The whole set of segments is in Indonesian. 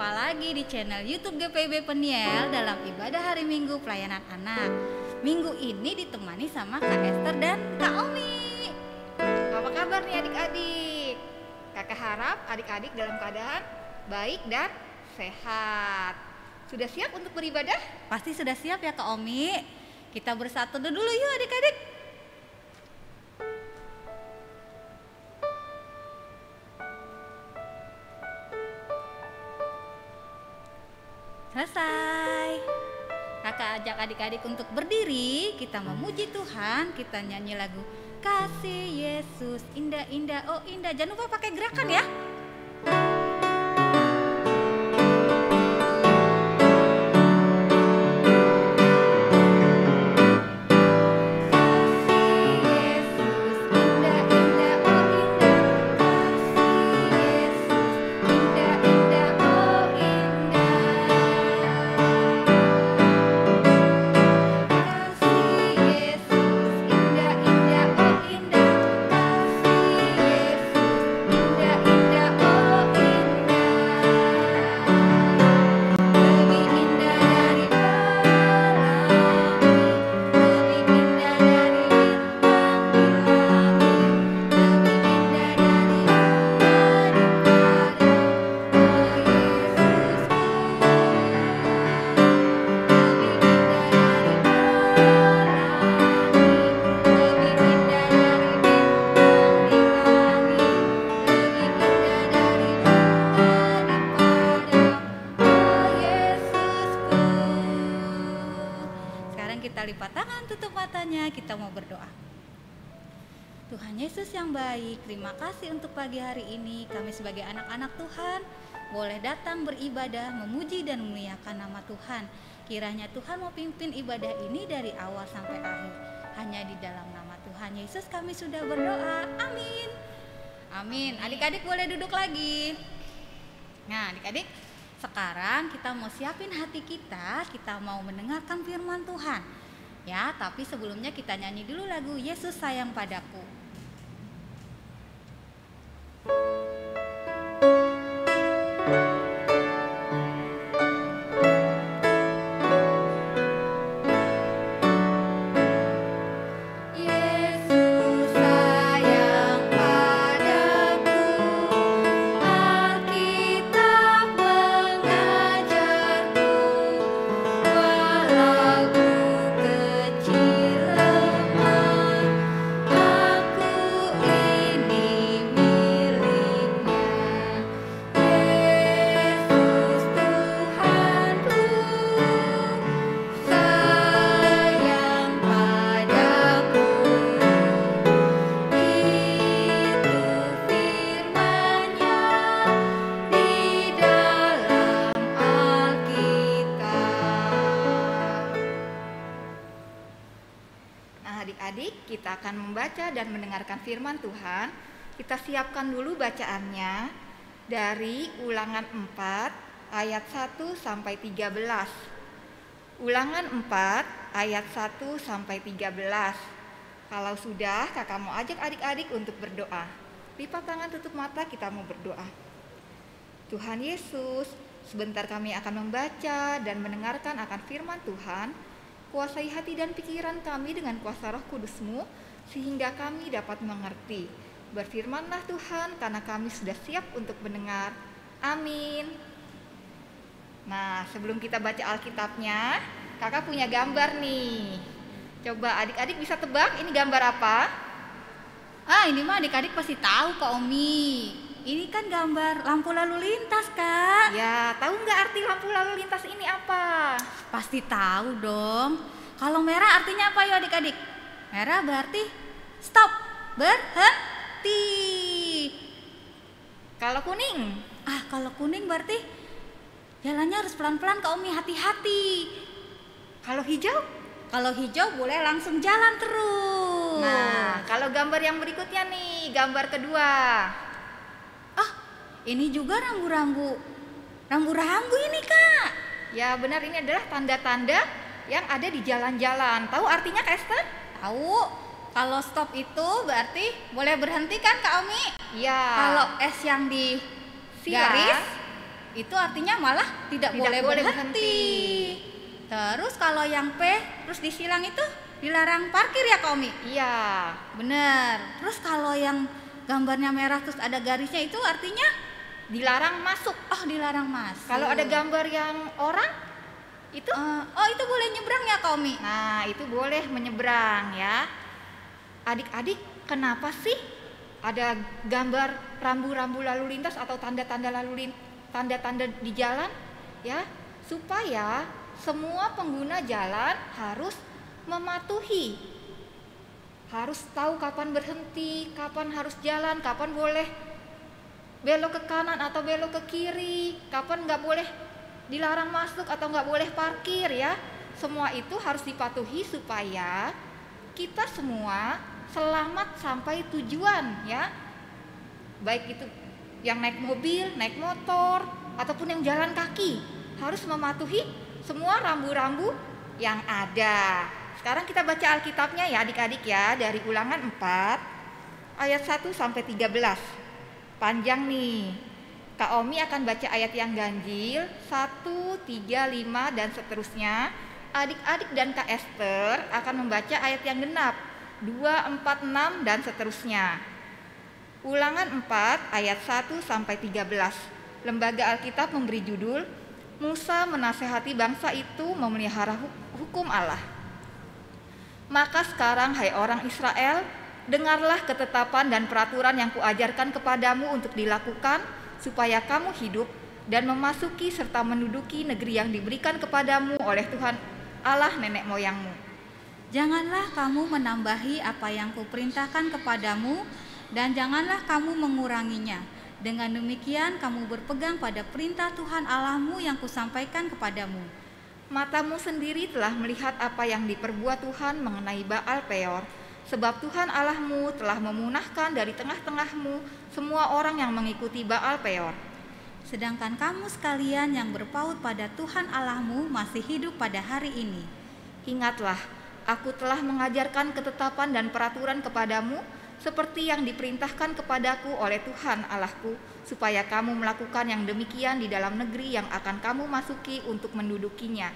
Jumpa lagi di channel YouTube GPIB Peniel dalam ibadah hari Minggu pelayanan anak. Minggu ini ditemani sama Kak Esther dan Kak Omi. Apa kabar nih adik-adik? Kakak harap adik-adik dalam keadaan baik dan sehat. Sudah siap untuk beribadah? Pasti sudah siap ya Kak Omi. Kita bersatu dulu yuk adik-adik. Selesai. Kakak ajak adik-adik untuk berdiri. Kita memuji Tuhan. Kita nyanyi lagu Kasih Yesus indah indah oh indah. Jangan lupa pakai gerakan ya. Lipat tangan, tutup matanya, kita mau berdoa. Tuhan Yesus yang baik, terima kasih untuk pagi hari ini. Kami sebagai anak-anak Tuhan boleh datang beribadah, memuji dan memuliakan nama Tuhan. Kiranya Tuhan mau pimpin ibadah ini dari awal sampai akhir. Hanya di dalam nama Tuhan Yesus kami sudah berdoa. Amin. Amin. Adik-adik boleh duduk lagi. Nah adik-adik, sekarang kita mau siapin hati kita mau mendengarkan firman Tuhan. Ya, tapi sebelumnya kita nyanyi dulu lagu Yesus Sayang Padaku. Kita akan membaca dan mendengarkan firman Tuhan. Kita siapkan dulu bacaannya dari Ulangan 4 ayat 1 sampai 13. Ulangan 4 ayat 1 sampai 13. Kalau sudah, kakak mau ajak adik-adik untuk berdoa. Lipat tangan, tutup mata, kita mau berdoa. Tuhan Yesus, sebentar kami akan membaca dan mendengarkan akan firman Tuhan. Kuasai hati dan pikiran kami dengan kuasa Roh Kudus-Mu, sehingga kami dapat mengerti. Berfirmanlah Tuhan, karena kami sudah siap untuk mendengar. Amin. Nah, sebelum kita baca Alkitabnya, kakak punya gambar nih. Coba adik-adik bisa tebak ini gambar apa? Ini mah adik-adik pasti tahu Kak Omi. Ini kan gambar lampu lalu lintas, Kak. Ya, tahu nggak arti lampu lalu lintas ini apa? Pasti tahu dong. Kalau merah artinya apa ya adik-adik? Merah berarti stop, berhenti. Kalau kuning? Kalau kuning berarti jalannya harus pelan-pelan Kak Omi, hati-hati. Kalau hijau? Kalau hijau boleh langsung jalan terus. Nah, kalau gambar yang berikutnya nih, gambar kedua. Ini juga rambu-rambu ini Kak. Ya benar, ini adalah tanda-tanda yang ada di jalan-jalan. Tahu artinya Kak Esther? Tahu. Kalau stop itu berarti boleh berhenti kan Kak Omi? Iya. Kalau S yang di garis itu artinya malah tidak boleh berhenti. Terus kalau yang P terus disilang itu dilarang parkir ya Kak Omi? Iya, benar. Terus kalau yang gambarnya merah terus ada garisnya itu artinya dilarang masuk. Oh, dilarang masuk. Kalau ada gambar yang orang itu itu boleh nyebrang ya Kak Omi? Nah, itu boleh menyeberang ya. Adik-adik, kenapa sih ada gambar rambu-rambu lalu lintas atau tanda-tanda tanda-tanda di jalan? Ya, supaya semua pengguna jalan harus mematuhi. Harus tahu kapan berhenti, kapan harus jalan, kapan boleh belok ke kanan atau belok ke kiri, kapan nggak boleh dilarang masuk atau nggak boleh parkir ya. Semua itu harus dipatuhi supaya kita semua selamat sampai tujuan ya. Baik itu yang naik mobil, naik motor, ataupun yang jalan kaki, harus mematuhi semua rambu-rambu yang ada. Sekarang kita baca Alkitabnya ya adik-adik ya, dari Ulangan 4 ayat 1 sampai 13. Panjang nih. Kak Omi akan baca ayat yang ganjil 1, 3, 5 dan seterusnya. Adik-adik dan Kak Esther akan membaca ayat yang genap 2, 4, 6 dan seterusnya. Ulangan 4 ayat 1 sampai 13. Lembaga Alkitab memberi judul Musa menasehati bangsa itu memelihara hukum Allah. Maka sekarang hai orang Israel, dengarlah ketetapan dan peraturan yang kuajarkan kepadamu untuk dilakukan, supaya kamu hidup dan memasuki serta menduduki negeri yang diberikan kepadamu oleh Tuhan Allah nenek moyangmu. Janganlah kamu menambahi apa yang kuperintahkan kepadamu, dan janganlah kamu menguranginya. Dengan demikian kamu berpegang pada perintah Tuhan Allahmu yang kusampaikan kepadamu. Matamu sendiri telah melihat apa yang diperbuat Tuhan mengenai Baal Peor, sebab Tuhan Allahmu telah memunahkan dari tengah-tengahmu semua orang yang mengikuti Baal Peor. Sedangkan kamu sekalian yang berpaut pada Tuhan Allahmu masih hidup pada hari ini. Ingatlah, aku telah mengajarkan ketetapan dan peraturan kepadamu, seperti yang diperintahkan kepadaku oleh Tuhan Allahku, supaya kamu melakukan yang demikian di dalam negeri yang akan kamu masuki untuk mendudukinya.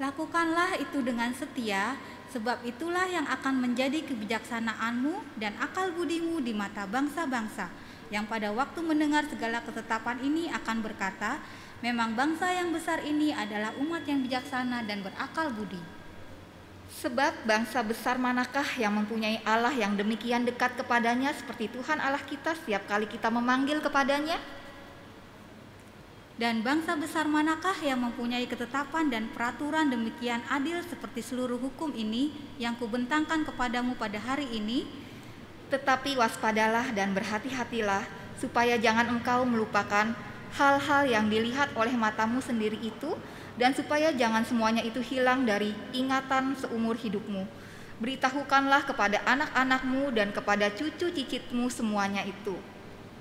Lakukanlah itu dengan setia, sebab itulah yang akan menjadi kebijaksanaanmu dan akal budimu di mata bangsa-bangsa, yang pada waktu mendengar segala ketetapan ini akan berkata, memang bangsa yang besar ini adalah umat yang bijaksana dan berakal budi. Sebab bangsa besar manakah yang mempunyai Allah yang demikian dekat kepadanya seperti Tuhan Allah kita setiap kali kita memanggil kepadanya? Dan bangsa besar manakah yang mempunyai ketetapan dan peraturan demikian adil seperti seluruh hukum ini yang kubentangkan kepadamu pada hari ini? Tetapi waspadalah dan berhati-hatilah, supaya jangan engkau melupakan hal-hal yang dilihat oleh matamu sendiri itu, dan supaya jangan semuanya itu hilang dari ingatan seumur hidupmu. Beritahukanlah kepada anak-anakmu dan kepada cucu cicitmu semuanya itu.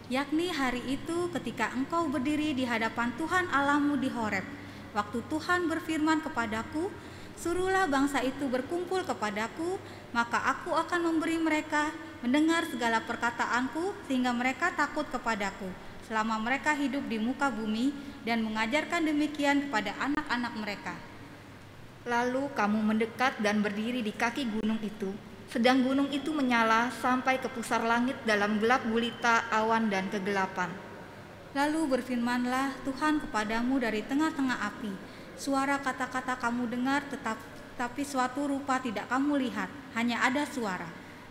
Yakni hari itu ketika engkau berdiri di hadapan Tuhan Allahmu di Horeb, waktu Tuhan berfirman kepadaku, suruhlah bangsa itu berkumpul kepadaku, maka aku akan memberi mereka mendengar segala perkataanku, sehingga mereka takut kepadaku selama mereka hidup di muka bumi, dan mengajarkan demikian kepada anak-anak mereka. Lalu kamu mendekat dan berdiri di kaki gunung itu, sedang gunung itu menyala sampai ke pusar langit dalam gelap gulita awan dan kegelapan. Lalu berfirmanlah Tuhan kepadamu dari tengah-tengah api, suara kata-kata kamu dengar, tetapi suatu rupa tidak kamu lihat, hanya ada suara.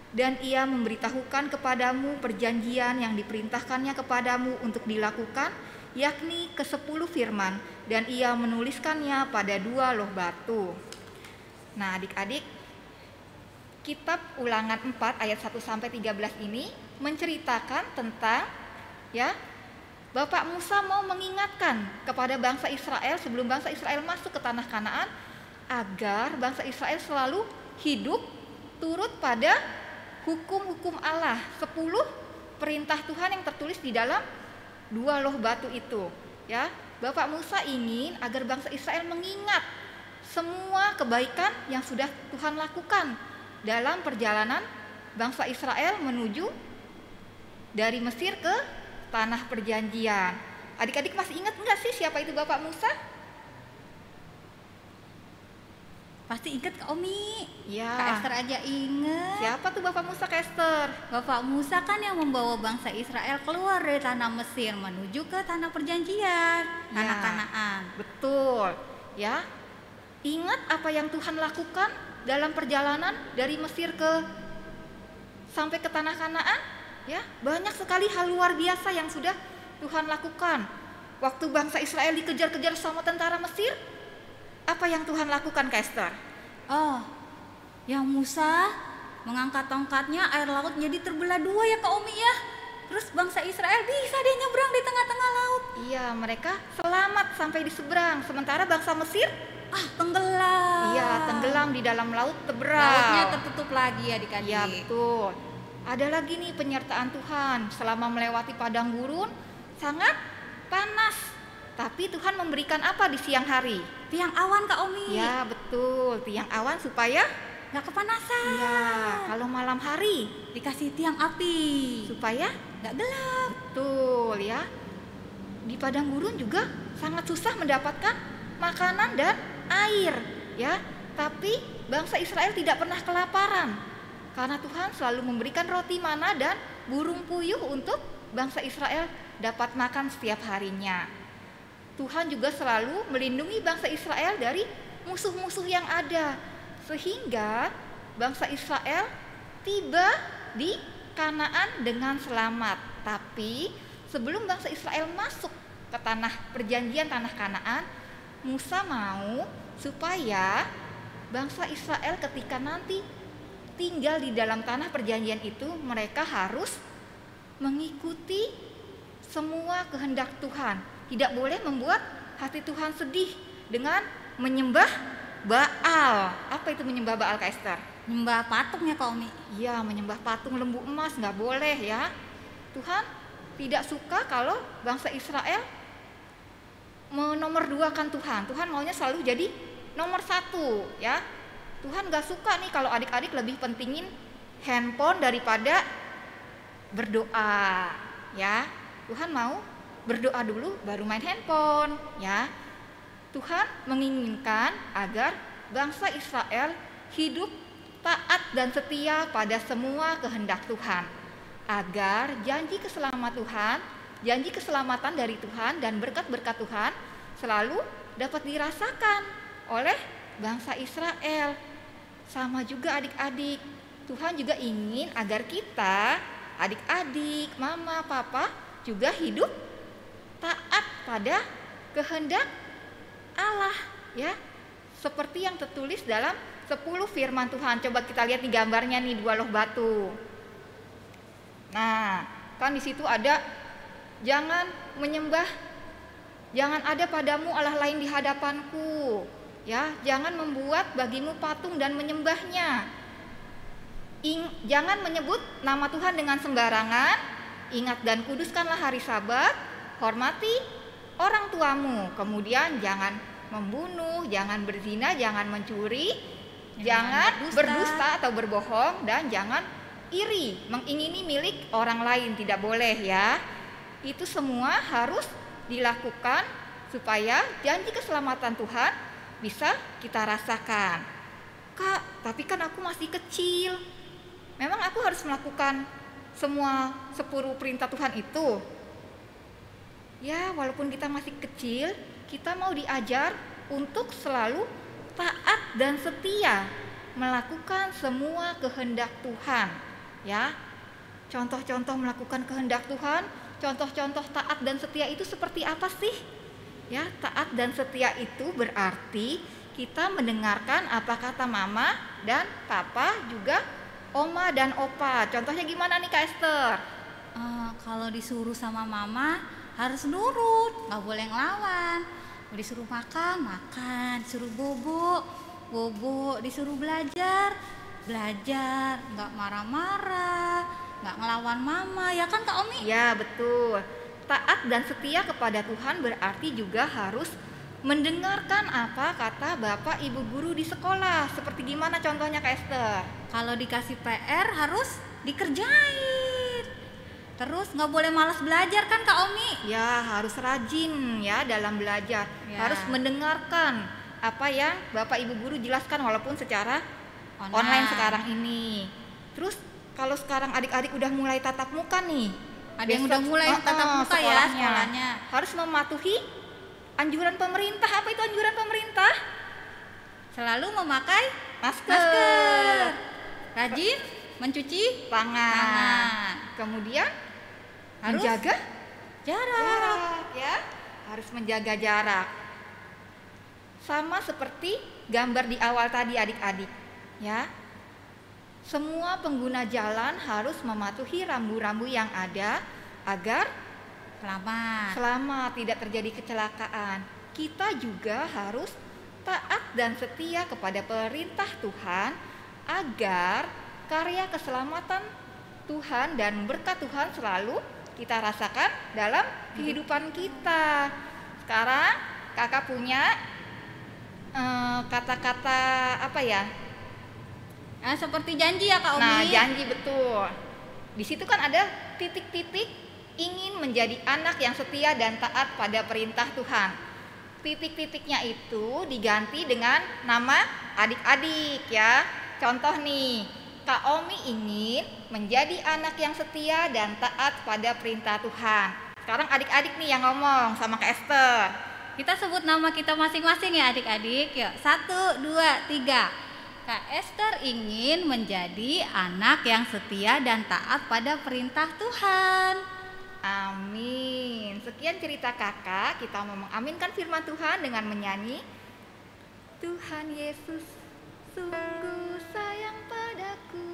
Dan ia memberitahukan kepadamu perjanjian yang diperintahkannya kepadamu untuk dilakukan, yakni ke-10 firman, dan ia menuliskannya pada 2 loh batu. Nah adik-adik, kitab Ulangan 4 ayat 1-13 ini menceritakan tentang ya, Bapak Musa mau mengingatkan kepada bangsa Israel sebelum bangsa Israel masuk ke tanah Kanaan, agar bangsa Israel selalu hidup turut pada hukum-hukum Allah, 10 perintah Tuhan yang tertulis di dalam 2 loh batu itu. Ya, Bapak Musa ingin agar bangsa Israel mengingat semua kebaikan yang sudah Tuhan lakukan dalam perjalanan bangsa Israel menuju dari Mesir ke tanah perjanjian. Adik-adik masih ingat nggak sih siapa itu Bapak Musa? Pasti ingat Kak Omi. Ya. Kak Esther aja inget. Siapa tuh Bapak Musa, Kak Esther? Bapak Musa kan yang membawa bangsa Israel keluar dari tanah Mesir menuju ke tanah perjanjian, tanah Ya. Kanaan. Betul. Ya. Ingat apa yang Tuhan lakukan dalam perjalanan dari Mesir sampai ke tanah Kanaan? Ya, banyak sekali hal luar biasa yang sudah Tuhan lakukan. Waktu bangsa Israel dikejar-kejar sama tentara Mesir, apa yang Tuhan lakukan, Kak Esther? Oh, yang Musa mengangkat tongkatnya, air laut jadi terbelah dua ya Kak Omi ya. Terus bangsa Israel bisa deh nyebrang di tengah-tengah laut. Iya, mereka selamat sampai di seberang. Sementara bangsa Mesir, Tenggelam. iya, tenggelam di dalam laut Lautnya Teberau. tertutup lagi adik-adik. Iya, betul. Ada lagi nih penyertaan Tuhan selama melewati padang gurun sangat panas. Tapi Tuhan memberikan apa di siang hari? Tiang awan Kak Omi. Ya, betul. Tiang awan supaya Gak kepanasan. ya, kalau malam hari Dikasih tiang api supaya gak gelap. betul ya. Di padang gurun juga sangat susah mendapatkan makanan dan air, ya. Tapi bangsa Israel tidak pernah kelaparan karena Tuhan selalu memberikan roti mana dan burung puyuh untuk bangsa Israel dapat makan setiap harinya. Tuhan juga selalu melindungi bangsa Israel dari musuh-musuh yang ada, sehingga bangsa Israel tiba di Kanaan dengan selamat. Tapi sebelum bangsa Israel masuk ke tanah perjanjian, tanah Kanaan, Musa mau supaya bangsa Israel ketika nanti tinggal di dalam tanah perjanjian itu, mereka harus mengikuti semua kehendak Tuhan. Tidak boleh membuat hati Tuhan sedih dengan menyembah Baal. Apa itu menyembah Baal, Kak Esther? Nyembah patungnya Kak Omi. Ya, menyembah patung lembu emas, nggak boleh ya. Tuhan tidak suka kalau bangsa Israel menomorduakan Tuhan. Tuhan maunya selalu jadi nomor satu ya. Tuhan nggak suka nih kalau adik-adik lebih pentingin handphone daripada berdoa ya. Tuhan mau berdoa dulu baru main handphone ya. Tuhan menginginkan agar bangsa Israel hidup taat dan setia pada semua kehendak Tuhan, agar janji keselamatan dari Tuhan dan berkat-berkat Tuhan selalu dapat dirasakan oleh bangsa Israel. Sama juga adik-adik, Tuhan juga ingin agar kita, adik-adik, mama, papa juga hidup taat pada kehendak Allah ya, seperti yang tertulis dalam 10 firman Tuhan. Coba kita lihat di gambarnya nih, 2 loh batu. Nah, kan di situ ada jangan ada padamu Allah lain di hadapanku. Ya, jangan membuat bagimu patung dan menyembahnya. Jangan menyebut nama Tuhan dengan sembarangan. Ingat dan kuduskanlah hari Sabat. Hormati orang tuamu. Kemudian jangan membunuh, jangan berzina, jangan mencuri, jangan berdusta atau berbohong, dan jangan iri, mengingini milik orang lain, tidak boleh ya. Itu semua harus dilakukan supaya janji keselamatan Tuhan bisa kita rasakan. Kak, tapi kan aku masih kecil. Memang aku harus melakukan semua 10 perintah Tuhan itu? Ya, walaupun kita masih kecil, kita mau diajar untuk selalu taat dan setia melakukan semua kehendak Tuhan ya. Contoh-contoh melakukan kehendak Tuhan, contoh-contoh taat dan setia itu seperti apa sih? Ya, taat dan setia itu berarti kita mendengarkan apa kata mama dan papa, juga oma dan opa. Contohnya gimana nih Kak Esther? Kalau disuruh sama mama harus nurut, nggak boleh ngelawan. Disuruh makan, disuruh bobo, disuruh belajar, nggak marah-marah, nggak ngelawan mama, ya kan Kak Omi? Ya, betul. Taat dan setia kepada Tuhan berarti juga harus mendengarkan apa kata Bapak Ibu guru di sekolah. Seperti gimana contohnya Kak Esther? Kalau dikasih PR harus dikerjain. Terus nggak boleh malas belajar kan Kak Omi? Ya, harus rajin ya dalam belajar. Ya. Harus mendengarkan apa yang Bapak Ibu guru jelaskan walaupun secara online sekarang ini. Terus kalau sekarang adik-adik udah mulai tatap muka nih. Ada yang udah mulai tatap muka ya sekolahnya. Harus mematuhi anjuran pemerintah. Apa itu anjuran pemerintah? Selalu memakai Masker. Rajin mencuci tangan. Kemudian harus menjaga jarak ya. Harus menjaga jarak. Sama seperti gambar di awal tadi adik-adik ya. Semua pengguna jalan harus mematuhi rambu-rambu yang ada agar selamat, tidak terjadi kecelakaan. Kita juga harus taat dan setia kepada perintah Tuhan agar karya keselamatan Tuhan dan berkat Tuhan selalu kita rasakan dalam kehidupan kita. Sekarang kakak punya kata-kata apa ya? Seperti janji ya Kak Omi. Nah, janji betul. Di situ kan ada titik-titik ingin menjadi anak yang setia dan taat pada perintah Tuhan. Titik-titiknya itu diganti dengan nama adik-adik ya. Contoh nih, Kak Omi ingin menjadi anak yang setia dan taat pada perintah Tuhan. Sekarang adik-adik nih yang ngomong sama Kak Esther. Kita sebut nama kita masing-masing ya adik-adik. Yuk, 1, 2, 3. Kak Esther ingin menjadi anak yang setia dan taat pada perintah Tuhan. Amin. Sekian cerita kakak. Kita mau mengaminkan firman Tuhan dengan menyanyi Tuhan Yesus sungguh sayang padaku.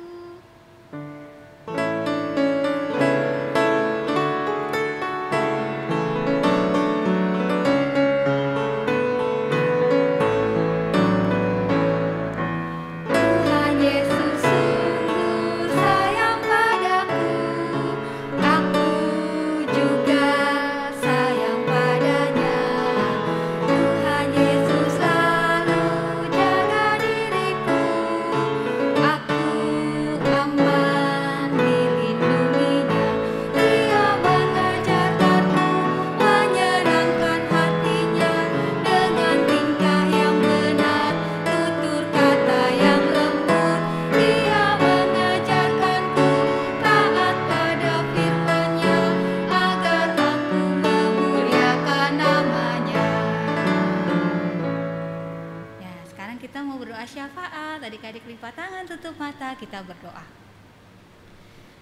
Adik-adik lipat tangan, tutup mata, kita berdoa.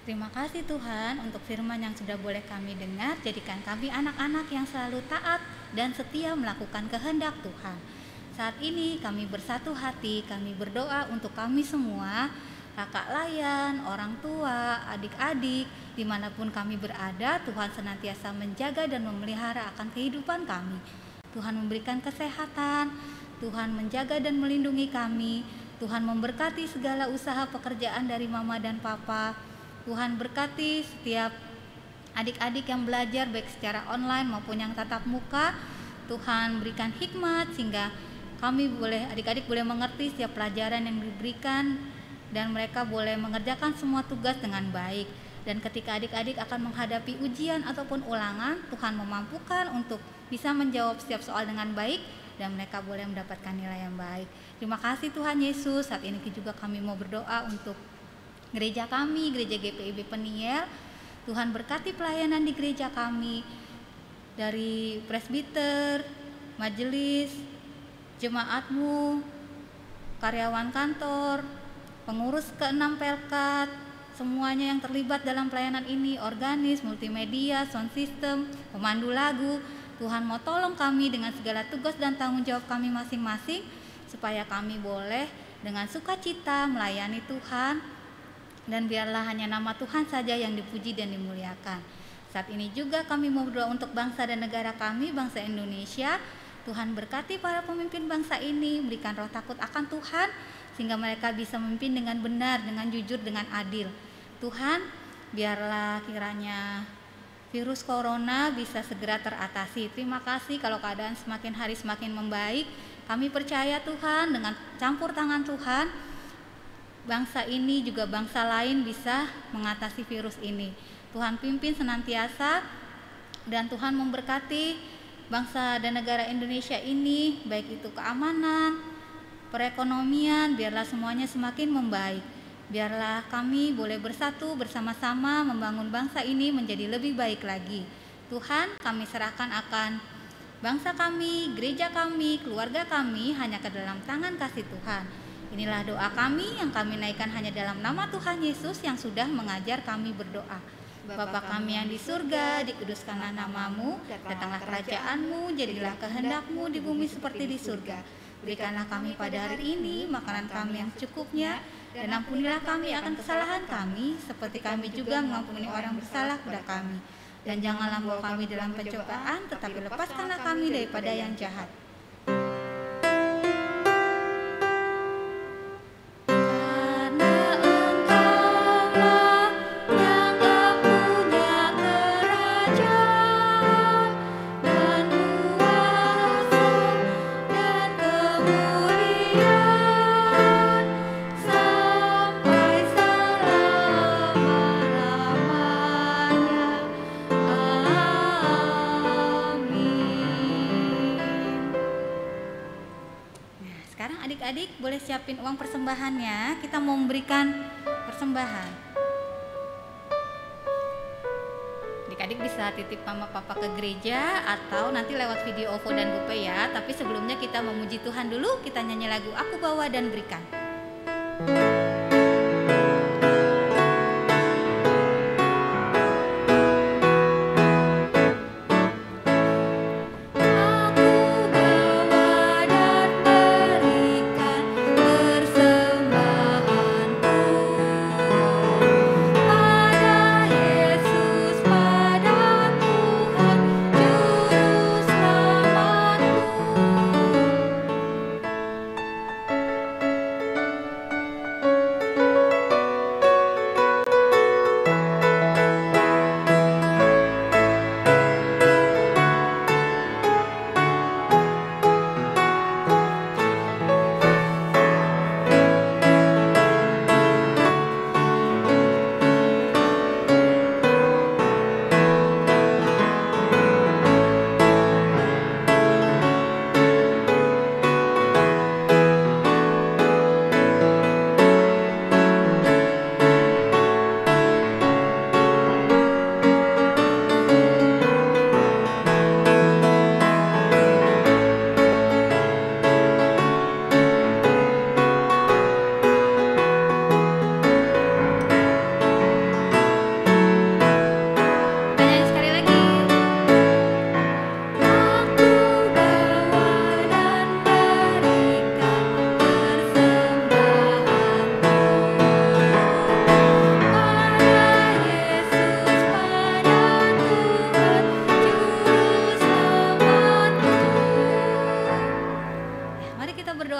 Terima kasih Tuhan untuk firman yang sudah boleh kami dengar. Jadikan kami anak-anak yang selalu taat dan setia melakukan kehendak Tuhan. Saat ini kami bersatu hati, kami berdoa untuk kami semua, kakak layan, orang tua, adik-adik, dimanapun kami berada. Tuhan senantiasa menjaga dan memelihara akan kehidupan kami. Tuhan memberikan kesehatan, Tuhan menjaga dan melindungi kami. Tuhan memberkati segala usaha pekerjaan dari mama dan papa. Tuhan berkati setiap adik-adik yang belajar baik secara online maupun yang tatap muka. Tuhan berikan hikmat sehingga adik-adik boleh mengerti setiap pelajaran yang diberikan dan mereka boleh mengerjakan semua tugas dengan baik. Dan ketika adik-adik akan menghadapi ujian ataupun ulangan, Tuhan memampukan untuk bisa menjawab setiap soal dengan baik dan mereka boleh mendapatkan nilai yang baik. Terima kasih Tuhan Yesus. Saat ini juga kami mau berdoa untuk gereja kami, gereja GPIB Peniel. Tuhan berkati pelayanan di gereja kami, dari presbiter, majelis, jemaatmu, karyawan kantor, pengurus ke-6 Pelkat, semuanya yang terlibat dalam pelayanan ini, organis, multimedia, sound system, pemandu lagu. Tuhan mau tolong kami dengan segala tugas dan tanggung jawab kami masing-masing, supaya kami boleh dengan sukacita melayani Tuhan, dan biarlah hanya nama Tuhan saja yang dipuji dan dimuliakan. Saat ini juga kami mau berdoa untuk bangsa dan negara kami, bangsa Indonesia. Tuhan berkati para pemimpin bangsa ini, berikan roh takut akan Tuhan, sehingga mereka bisa memimpin dengan benar, dengan jujur, dengan adil. Tuhan, biarlah kiranya virus corona bisa segera teratasi. Terima kasih kalau keadaan semakin hari semakin membaik. Kami percaya Tuhan, dengan campur tangan Tuhan, bangsa ini juga bangsa lain bisa mengatasi virus ini. Tuhan pimpin senantiasa, dan Tuhan memberkati bangsa dan negara Indonesia ini, baik itu keamanan, perekonomian, biarlah semuanya semakin membaik. Biarlah kami boleh bersatu bersama-sama membangun bangsa ini menjadi lebih baik lagi. Tuhan, kami serahkan akan bangsa kami, gereja kami, keluarga kami hanya ke dalam tangan kasih Tuhan. Inilah doa kami yang kami naikkan hanya dalam nama Tuhan Yesus yang sudah mengajar kami berdoa. Bapa kami yang di surga, dikuduskanlah namamu, datanglah kerajaanmu, jadilah kehendakmu di bumi seperti di surga. Berikanlah kami pada hari ini makanan kami yang secukupnya, dan ampunilah kami akan kesalahan kami, seperti kami juga mengampuni orang bersalah kepada kami. Dan janganlah membawa kami dalam pencobaan, tetapi lepaskanlah kami daripada yang jahat. Adik-adik boleh siapin uang persembahannya, kita mau memberikan persembahan. Adik-adik bisa titip mama papa ke gereja atau nanti lewat video OVO dan GoPay ya. Tapi sebelumnya kita memuji Tuhan dulu, kita nyanyi lagu Aku Bawa dan Berikan.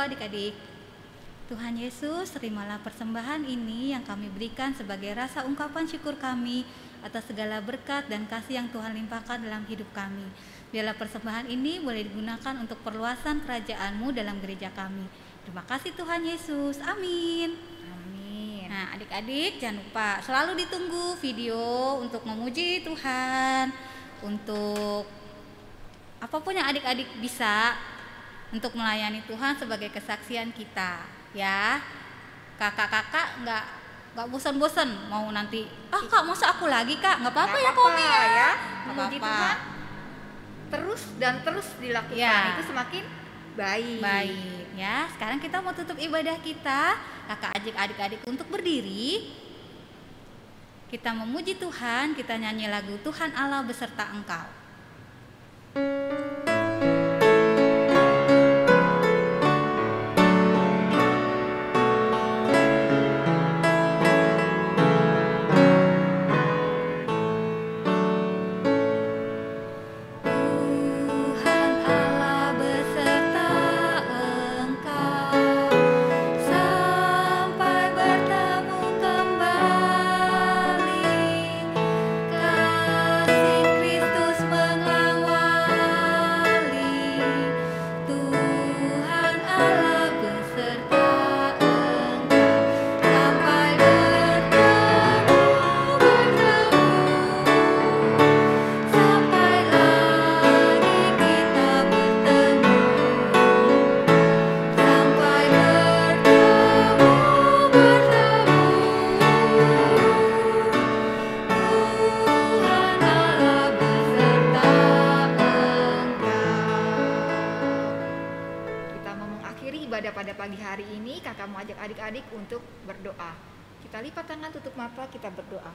Adik-adik, Tuhan Yesus, terimalah persembahan ini yang kami berikan sebagai rasa ungkapan syukur kami atas segala berkat dan kasih yang Tuhan limpahkan dalam hidup kami. Biarlah persembahan ini boleh digunakan untuk perluasan kerajaan-Mu dalam gereja kami. Terima kasih Tuhan Yesus, amin. Amin. Nah adik-adik jangan lupa selalu ditunggu video untuk memuji Tuhan, untuk apapun yang adik-adik bisa untuk melayani Tuhan sebagai kesaksian kita, ya. Kakak-kakak nggak bosan-bosan mau nanti, kak masa aku lagi kak, nggak apa-apa ya Komi ya, memuji Tuhan terus dan terus dilakukan ya. Itu semakin baik ya. Sekarang kita mau tutup ibadah kita, kakak adik-adik untuk berdiri. Kita memuji Tuhan, kita nyanyi lagu Tuhan Allah beserta Engkau. ibadah pada pagi hari ini, kakak mau ajak adik-adik untuk berdoa. Kita lipat tangan, tutup mata, kita berdoa.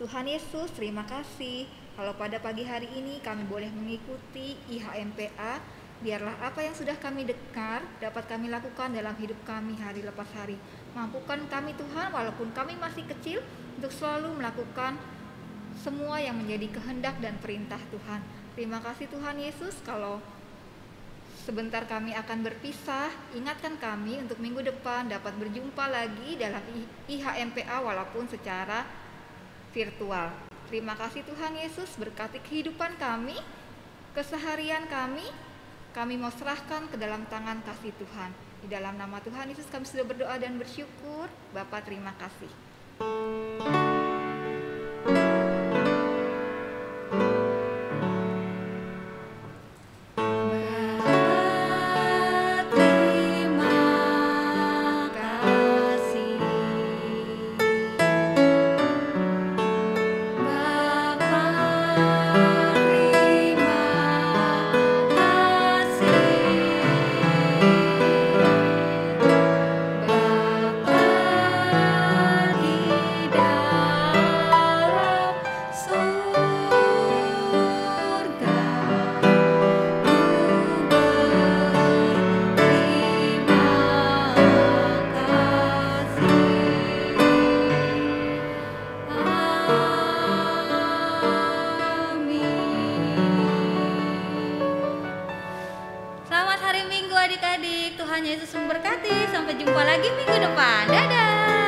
Tuhan Yesus, terima kasih kalau pada pagi hari ini kami boleh mengikuti IHMPA. Biarlah apa yang sudah kami dengar dapat kami lakukan dalam hidup kami hari lepas hari. Mampukan kami Tuhan, walaupun kami masih kecil, untuk selalu melakukan semua yang menjadi kehendak dan perintah Tuhan. Terima kasih Tuhan Yesus, kalau sebentar kami akan berpisah, ingatkan kami untuk minggu depan dapat berjumpa lagi dalam IHMPA walaupun secara virtual. Terima kasih Tuhan Yesus, berkati kehidupan kami, keseharian kami mau serahkan ke dalam tangan kasih Tuhan. Di dalam nama Tuhan Yesus kami sudah berdoa dan bersyukur. Bapa, terima kasih. Selamat hari Minggu adik-adik. Tuhan Yesus memberkati. Sampai jumpa lagi minggu depan. Dadah.